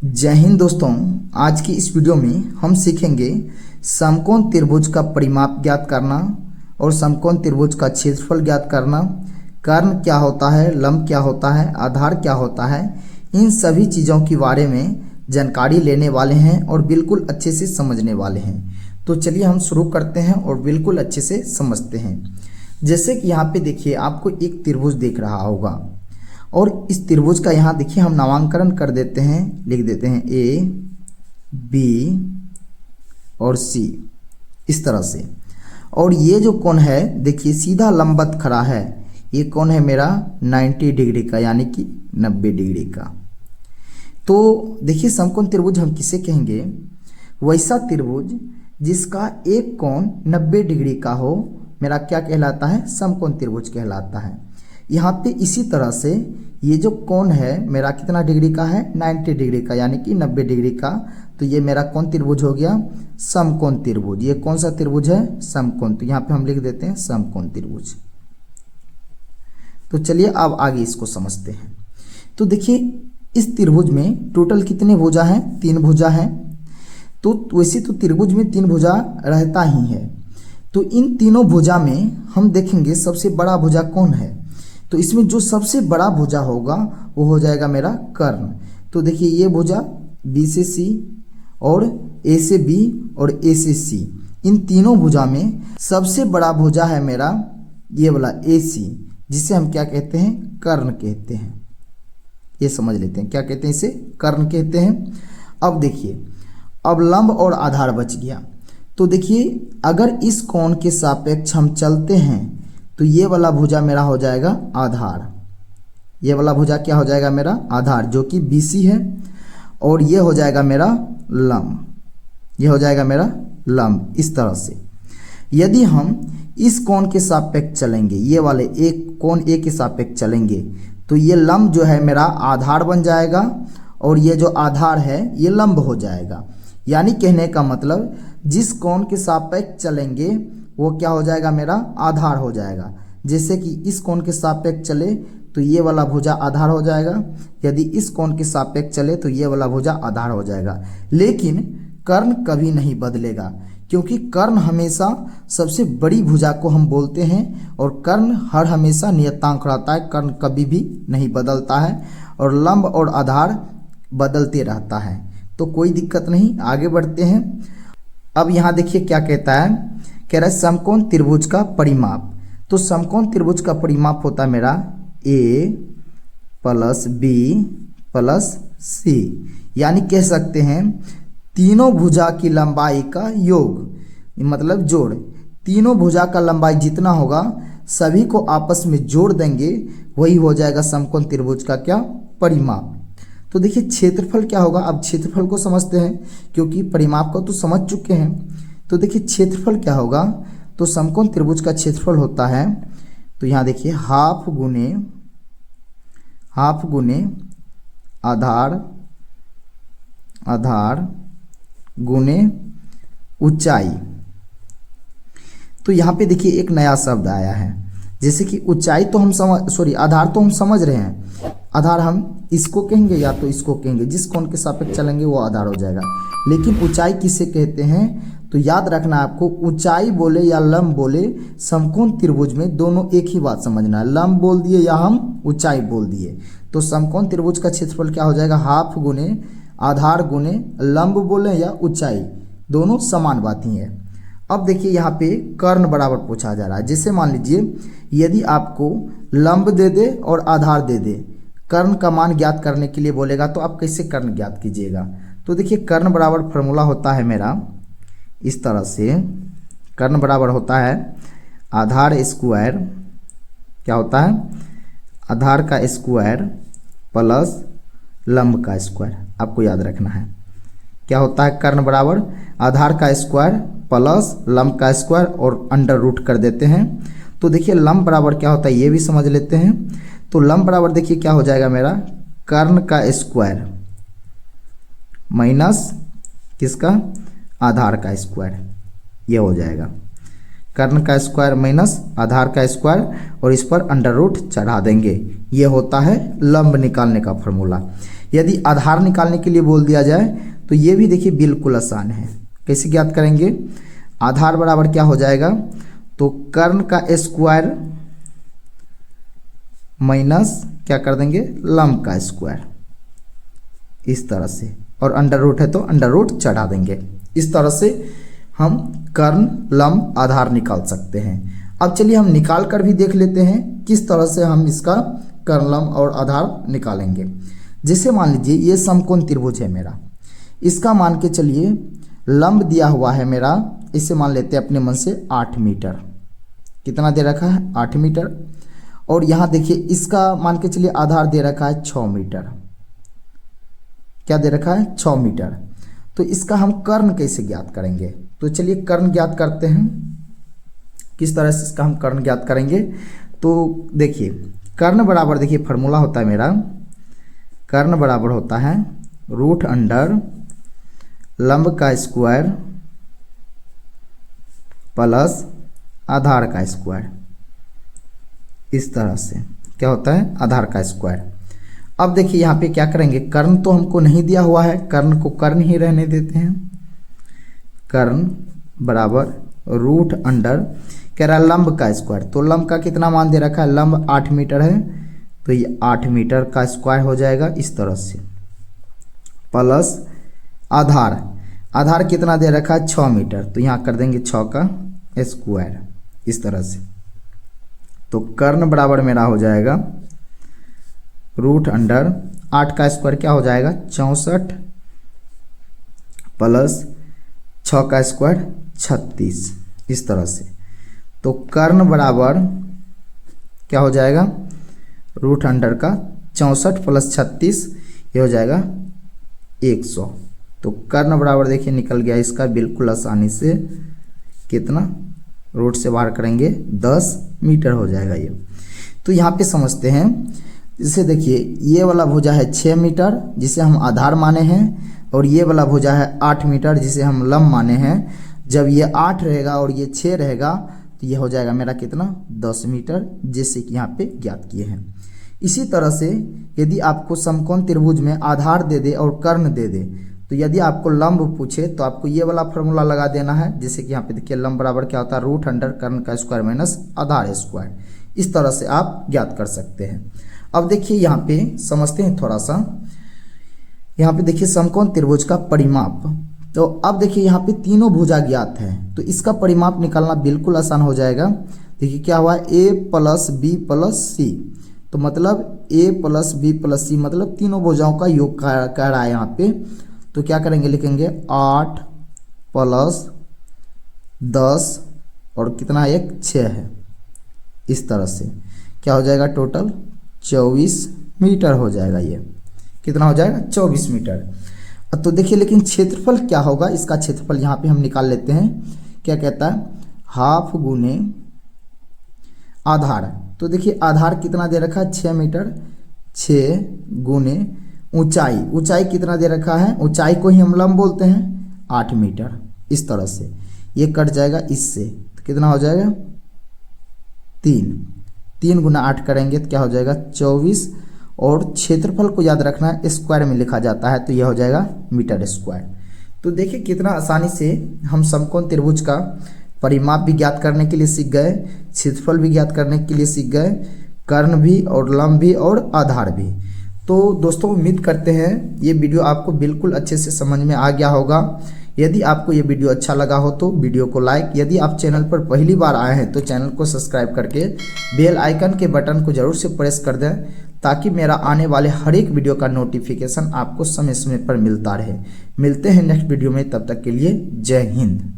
जय हिंद दोस्तों। आज की इस वीडियो में हम सीखेंगे समकोण त्रिभुज का परिमाप ज्ञात करना और समकोण त्रिभुज का क्षेत्रफल ज्ञात करना, कर्ण क्या होता है, लंब क्या होता है, आधार क्या होता है। इन सभी चीज़ों के बारे में जानकारी लेने वाले हैं और बिल्कुल अच्छे से समझने वाले हैं। तो चलिए हम शुरू करते हैं और बिल्कुल अच्छे से समझते हैं। जैसे कि यहाँ पे देखिए आपको एक त्रिभुज दिख रहा होगा और इस त्रिभुज का यहाँ देखिए हम नामांकन कर देते हैं, लिख देते हैं ए बी और सी इस तरह से। और ये जो कोण है देखिए सीधा लंबवत खड़ा है, ये कोण है मेरा 90 डिग्री का यानी कि 90 डिग्री का। तो देखिए समकोण त्रिभुज हम किसे कहेंगे? वैसा त्रिभुज जिसका एक कोण 90 डिग्री का हो मेरा क्या कहलाता है? समकोण त्रिभुज कहलाता है। यहाँ पे इसी तरह से ये जो कोण है मेरा कितना डिग्री का है? 90 डिग्री का यानी कि 90 डिग्री का। तो ये मेरा कौन त्रिभुज हो गया? समकोण त्रिभुज। ये कौन सा त्रिभुज है? समकोण। तो यहाँ पे हम लिख देते हैं समकोण त्रिभुज। तो चलिए अब आगे इसको समझते हैं। तो देखिए इस त्रिभुज में टोटल कितने भुजा हैं? 3 भुजा हैं। तो वैसे तो त्रिभुज में 3 भुजा रहता ही है। तो इन तीनों भुजा में हम देखेंगे सबसे बड़ा भुजा कौन है? तो इसमें जो सबसे बड़ा भुजा होगा वो हो जाएगा मेरा कर्ण। तो देखिए ये भुजा बी से सी और ए से बी और ए से सी, इन तीनों भुजा में सबसे बड़ा भुजा है मेरा ये वाला ए सी, जिसे हम क्या कहते हैं? कर्ण कहते हैं। ये समझ लेते हैं क्या कहते हैं इसे? कर्ण कहते हैं। अब देखिए अब लंब और आधार बच गया। तो देखिए अगर इस कोण के सापेक्ष हम चलते हैं तो ये वाला भुजा मेरा हो जाएगा आधार। ये वाला भुजा क्या हो जाएगा मेरा? आधार, जो कि BC है। और ये हो जाएगा मेरा लंब, ये हो जाएगा मेरा लंब। इस तरह से यदि हम इस कोण के सापेक्ष चलेंगे, ये वाले एक कोण ए के सापेक्ष चलेंगे, तो ये लंब जो है मेरा आधार बन जाएगा और ये जो आधार है ये लंब हो जाएगा। यानी कहने का मतलब जिस कोण के सापेक्ष चलेंगे वो क्या हो जाएगा? मेरा आधार हो जाएगा। जैसे कि इस कोण के सापेक्ष चले तो ये वाला भुजा आधार हो जाएगा, यदि इस कोण के सापेक्ष चले तो ये वाला भुजा आधार हो जाएगा। लेकिन कर्ण कभी नहीं बदलेगा, क्योंकि कर्ण हमेशा सबसे बड़ी भुजा को हम बोलते हैं और कर्ण हर हमेशा नियतांक रहता है, कर्ण कभी भी नहीं बदलता है। और लंब और आधार बदलते रहता है। तो कोई दिक्कत नहीं, आगे बढ़ते हैं। अब यहाँ देखिए क्या कहता है, कह रहा है समकोण त्रिभुज का परिमाप। तो समकोण त्रिभुज का परिमाप होता है मेरा A + B + C, यानी कह सकते हैं तीनों भुजा की लंबाई का योग, मतलब जोड़। तीनों भुजा का लंबाई जितना होगा सभी को आपस में जोड़ देंगे, वही हो जाएगा समकोण त्रिभुज का क्या? परिमाप। तो देखिए क्षेत्रफल क्या होगा? अब क्षेत्रफल को समझते हैं, क्योंकि परिमाप को तो समझ चुके हैं। तो देखिए क्षेत्रफल क्या होगा? तो समकोण त्रिभुज का क्षेत्रफल होता है, तो यहाँ देखिए हाफ गुने आधार गुने ऊंचाई। तो यहाँ पे देखिए एक नया शब्द आया है। जैसे कि ऊंचाई तो हम आधार तो हम समझ रहे हैं। आधार हम इसको कहेंगे या तो इसको कहेंगे, जिस कोण के सापेक्ष चलेंगे वो आधार हो जाएगा। लेकिन ऊंचाई किसे कहते हैं? तो याद रखना आपको, ऊंचाई बोले या लंब बोले, समकोण त्रिभुज में दोनों एक ही बात समझना है। लंब बोल दिए या हम ऊंचाई बोल दिए, तो समकोण त्रिभुज का क्षेत्रफल क्या हो जाएगा? हाफ गुने आधार गुने लंब बोले या ऊंचाई, दोनों समान बात ही है। अब देखिए यहाँ पे कर्ण बराबर पूछा जा रहा है। जैसे मान लीजिए यदि आपको लंब दे दे और आधार दे दे, कर्ण का मान ज्ञात करने के लिए बोलेगा, तो आप कैसे कर्ण ज्ञात कीजिएगा? तो देखिए कर्ण बराबर फॉर्मूला होता है मेरा इस तरह से। कर्ण बराबर होता है आधार स्क्वायर, क्या होता है? आधार का स्क्वायर प्लस लंब का स्क्वायर। आपको याद रखना है क्या होता है? कर्ण बराबर आधार का स्क्वायर प्लस लंब का स्क्वायर और अंडर रूट कर देते हैं। तो देखिए लंब बराबर क्या होता है ये भी समझ लेते हैं। तो लंब बराबर देखिए क्या हो जाएगा मेरा? कर्ण का स्क्वायर माइनस किसका? आधार का स्क्वायर, ये हो जाएगा कर्ण का स्क्वायर माइनस आधार का स्क्वायर और इस पर अंडर रूट चढ़ा देंगे। ये होता है लंब निकालने का फॉर्मूला। यदि आधार निकालने के लिए बोल दिया जाए तो ये भी देखिए बिल्कुल आसान है। कैसे ज्ञात करेंगे? आधार बराबर क्या हो जाएगा, तो कर्ण का स्क्वायर माइनस क्या कर देंगे, लंब का स्क्वायर, इस तरह से, और अंडर रूट है तो अंडर रूट चढ़ा देंगे। इस तरह से हम कर्ण, लंब, आधार निकाल सकते हैं। अब चलिए हम निकाल कर भी देख लेते हैं किस तरह से हम इसका कर्ण, लंब और आधार निकालेंगे। जैसे मान लीजिए ये समकोण त्रिभुज है मेरा, इसका मान के चलिए लंब दिया हुआ है मेरा, इसे मान लेते हैं अपने मन से 8 मीटर। कितना दे रखा है, 8 मीटर। और यहाँ देखिए इसका मान के चलिए आधार दे रखा है 6 मीटर। क्या दे रखा है, 6 मीटर। तो इसका हम कर्ण कैसे ज्ञात करेंगे? तो चलिए कर्ण ज्ञात करते हैं। किस तरह से इसका हम कर्ण ज्ञात करेंगे? तो देखिए कर्ण बराबर, देखिए फार्मूला होता है मेरा, कर्ण बराबर होता है रूट अंडर लंब का स्क्वायर प्लस आधार का स्क्वायर। इस तरह से क्या होता है, आधार का स्क्वायर। अब देखिए यहाँ पे क्या करेंगे, कर्ण तो हमको नहीं दिया हुआ है, कर्ण को कर्ण ही रहने देते हैं। कर्ण बराबर रूट अंडर, कह रहा है लंब का स्क्वायर, तो लंब का कितना मान दे रखा है, लंब 8 मीटर है, तो ये 8 मीटर का स्क्वायर हो जाएगा इस तरह से, प्लस आधार, आधार कितना दे रखा है 6 मीटर, तो यहाँ कर देंगे 6 का स्क्वायर इस तरह से। तो कर्ण बराबर मेरा हो जाएगा रूट अंडर 8 का स्क्वायर क्या हो जाएगा 64 प्लस 6 का स्क्वायर 36 इस तरह से। तो कर्ण बराबर क्या हो जाएगा, रूट अंडर का 64 प्लस 36 ये हो जाएगा 100। तो कर्ण बराबर देखिए निकल गया इसका बिल्कुल आसानी से, कितना, रूट से बाहर करेंगे 10 मीटर हो जाएगा ये। तो यहाँ पे समझते हैं, जैसे देखिए ये वाला भुजा है 6 मीटर जिसे हम आधार माने हैं, और ये वाला भुजा है 8 मीटर जिसे हम लंब माने हैं। जब ये 8 रहेगा और ये 6 रहेगा तो ये हो जाएगा मेरा कितना, 10 मीटर, जैसे कि यहाँ पे ज्ञात किए हैं। इसी तरह से यदि आपको समकोण त्रिभुज में आधार दे दे और कर्ण दे दे, तो यदि आपको लंब पूछे तो आपको ये वाला फॉर्मूला लगा देना है। जैसे कि यहाँ पे देखिए लंब बराबर क्या होता है, रूट अंडर कर्ण का स्क्वायर माइनस आधार स्क्वायर। इस तरह से आप ज्ञात कर सकते हैं। अब देखिए यहाँ पे समझते हैं थोड़ा सा, यहाँ पे देखिए समकोण त्रिभुज का परिमाप। तो अब देखिए यहाँ पे तीनों भुजा ज्ञात है, तो इसका परिमाप निकालना बिल्कुल आसान हो जाएगा। देखिए क्या हुआ, a प्लस बी प्लस सी, तो मतलब a प्लस बी प्लस सी मतलब तीनों भुजाओं का योग कह रहा है यहाँ पे। तो क्या करेंगे, लिखेंगे 8 प्लस 10 और कितना, एक 6 है, इस तरह से क्या हो जाएगा, टोटल 24 मीटर हो जाएगा। ये कितना हो जाएगा, 24 मीटर। तो देखिए लेकिन क्षेत्रफल क्या होगा, इसका क्षेत्रफल यहाँ पे हम निकाल लेते हैं। क्या कहता है, हाफ गुने आधार। तो देखिए आधार कितना दे रखा है 6 मीटर, 6 गुने ऊंचाई, ऊंचाई कितना दे रखा है, ऊंचाई को ही हम लंब बोलते हैं 8 मीटर। इस तरह से ये कट जाएगा इससे, तो कितना हो जाएगा 3 गुना 8 करेंगे तो क्या हो जाएगा 24। और क्षेत्रफल को याद रखना है स्क्वायर में लिखा जाता है, तो यह हो जाएगा मीटर स्क्वायर। तो देखिए कितना आसानी से हम समकोण त्रिभुज का परिमाप भी ज्ञात करने के लिए सीख गए, क्षेत्रफल भी ज्ञात करने के लिए सीख गए, कर्ण भी और लंब भी और आधार भी। तो दोस्तों उम्मीद करते हैं ये वीडियो आपको बिल्कुल अच्छे से समझ में आ गया होगा। यदि आपको ये वीडियो अच्छा लगा हो तो वीडियो को लाइक, यदि आप चैनल पर पहली बार आए हैं तो चैनल को सब्सक्राइब करके बेल आइकन के बटन को जरूर से प्रेस कर दें, ताकि मेरा आने वाले हर एक वीडियो का नोटिफिकेशन आपको समय समय पर मिलता रहे। मिलते हैं नेक्स्ट वीडियो में, तब तक के लिए जय हिंद।